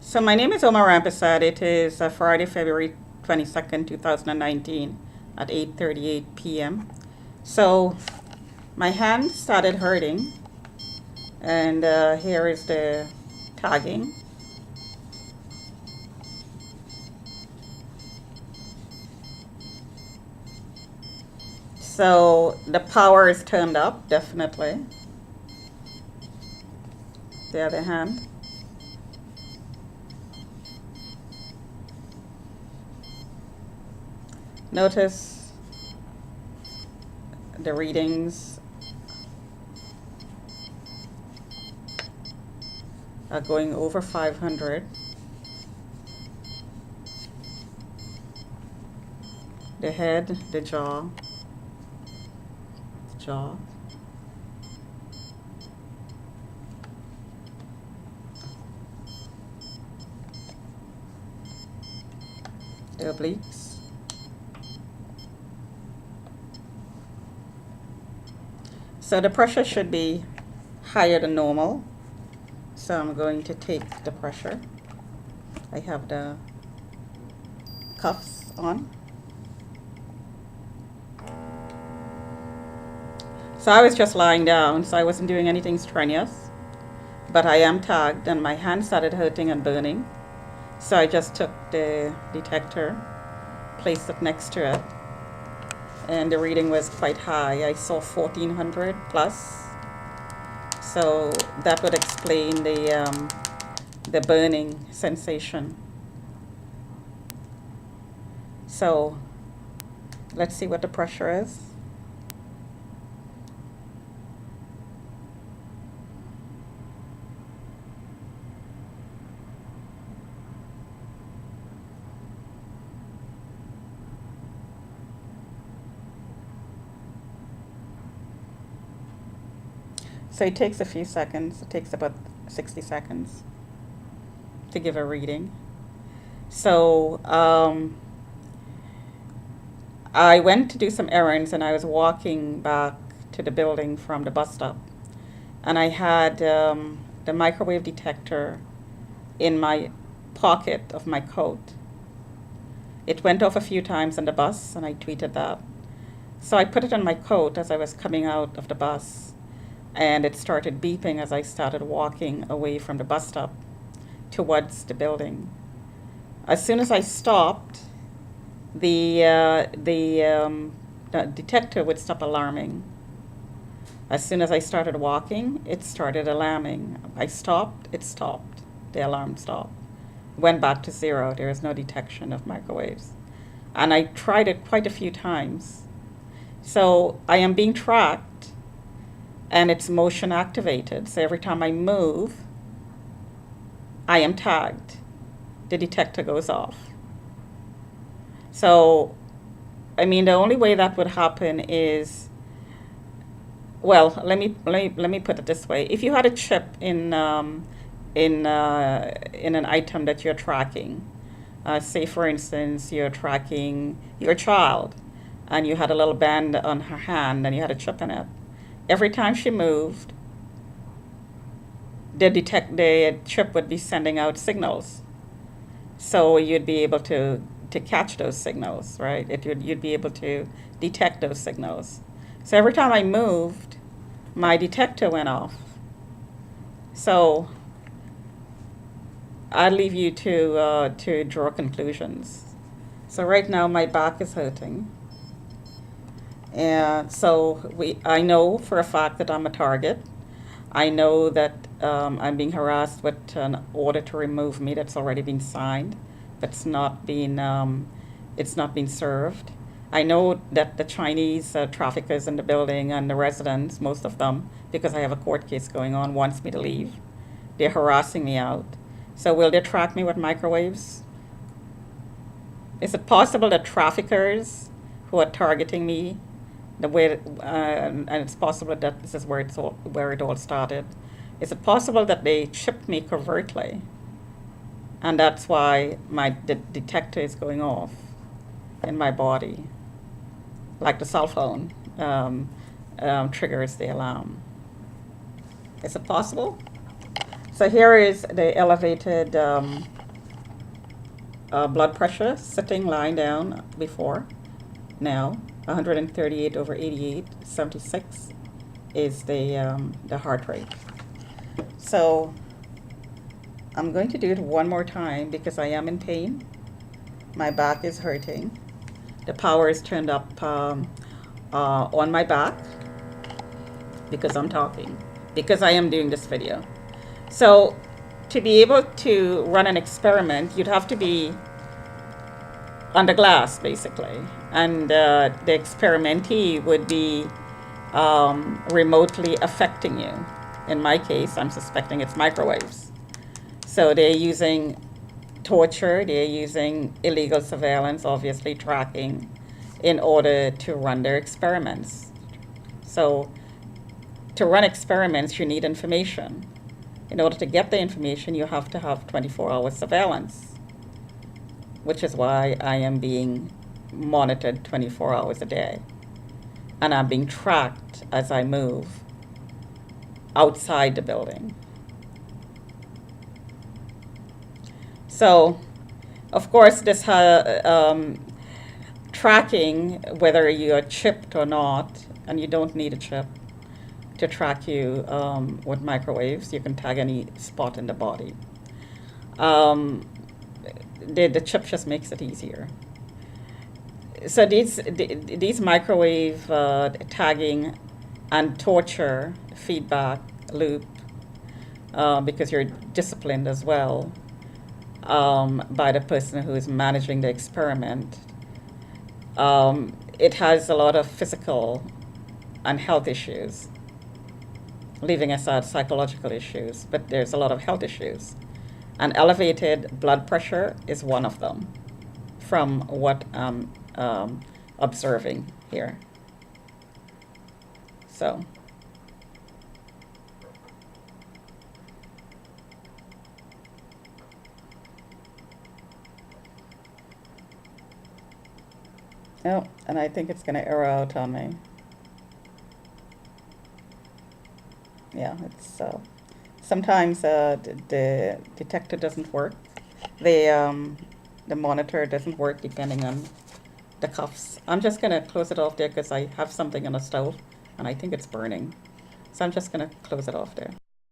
So my name is Omar Rampersad. It is Friday, February 22nd, 2019 at 8:38 p.m. So my hand started hurting, and here is the tagging. So the power is turned up, definitely. The other hand. Notice the readings are going over 500. The head, the jaw, the obliques. So the pressure should be higher than normal. So I'm going to take the pressure. I have the cuffs on. So I was just lying down, so I wasn't doing anything strenuous. But I am tagged, and my hand started hurting and burning. So I just took the detector, placed it next to it, and the reading was quite high. I saw 1400 plus. So that would explain the burning sensation. So let's see what the pressure is. So it takes a few seconds. It takes about 60 seconds to give a reading. So I went to do some errands, and I was walking back to the building from the bus stop. And I had the microwave detector in my pocket of my coat. It went off a few times on the bus, and I tweeted that. So I put it on my coat as I was coming out of the bus, and it started beeping as I started walking away from the bus stop towards the building. As soon as I stopped, the detector would stop alarming. As soon as I started walking, it started alarming. I stopped, it stopped. The alarm stopped. Went back to zero. There is no detection of microwaves. And I tried it quite a few times. So I am being tracked, and it's motion activated. So every time I move, I am tagged. The detector goes off. So, I mean, the only way that would happen is, well, let me put it this way. If you had a chip in an item that you're tracking, say for instance you're tracking your child, and you had a little band on her hand, and you had a chip in it. Every time she moved, the chip would be sending out signals, so you'd be able to catch those signals, right? You'd be able to detect those signals. So every time I moved, my detector went off. So I leave you to draw conclusions. So right now my back is hurting, and so I know for a fact that I'm a target. I know that I'm being harassed with an order to remove me that's already been signed, but it's not been served. I know that the Chinese traffickers in the building and the residents, most of them, because I have a court case going on, wants me to leave. They're harassing me out. So will they track me with microwaves? Is it possible that traffickers who are targeting me, the way, and it's possible that this is where it all started. Is it possible that they chipped me covertly, and that's why my detector is going off in my body, like the cell phone triggers the alarm? Is it possible? So here is the elevated blood pressure sitting, lying down before. Now, 138 over 88, 76 is the heart rate. So I'm going to do it one more time because I am in pain. My back is hurting. The power is turned up on my back because I'm talking, because I am doing this video. So to be able to run an experiment, you'd have to be under glass, basically. And the experimentee would be remotely affecting you. In my case, I'm suspecting it's microwaves. So they're using torture, they're using illegal surveillance, obviously tracking, in order to run their experiments. So to run experiments, you need information. In order to get the information, you have to have 24-hour surveillance, which is why I am being monitored 24 hours a day. And I'm being tracked as I move outside the building. So, of course, this tracking, whether you are chipped or not, and you don't need a chip to track you with microwaves. You can tag any spot in the body. The chip just makes it easier. So these microwave tagging and torture feedback loop, because you're disciplined as well by the person who is managing the experiment. It has a lot of physical and health issues, leaving aside psychological issues, but there's a lot of health issues. And elevated blood pressure is one of them, from what I'm observing here. So. Oh, and I think it's going to error out on me. Yeah, it's sometimes the detector doesn't work. The monitor doesn't work depending on the cuffs. I'm just going to close it off there because I have something on the stove and I think it's burning. So I'm just going to close it off there.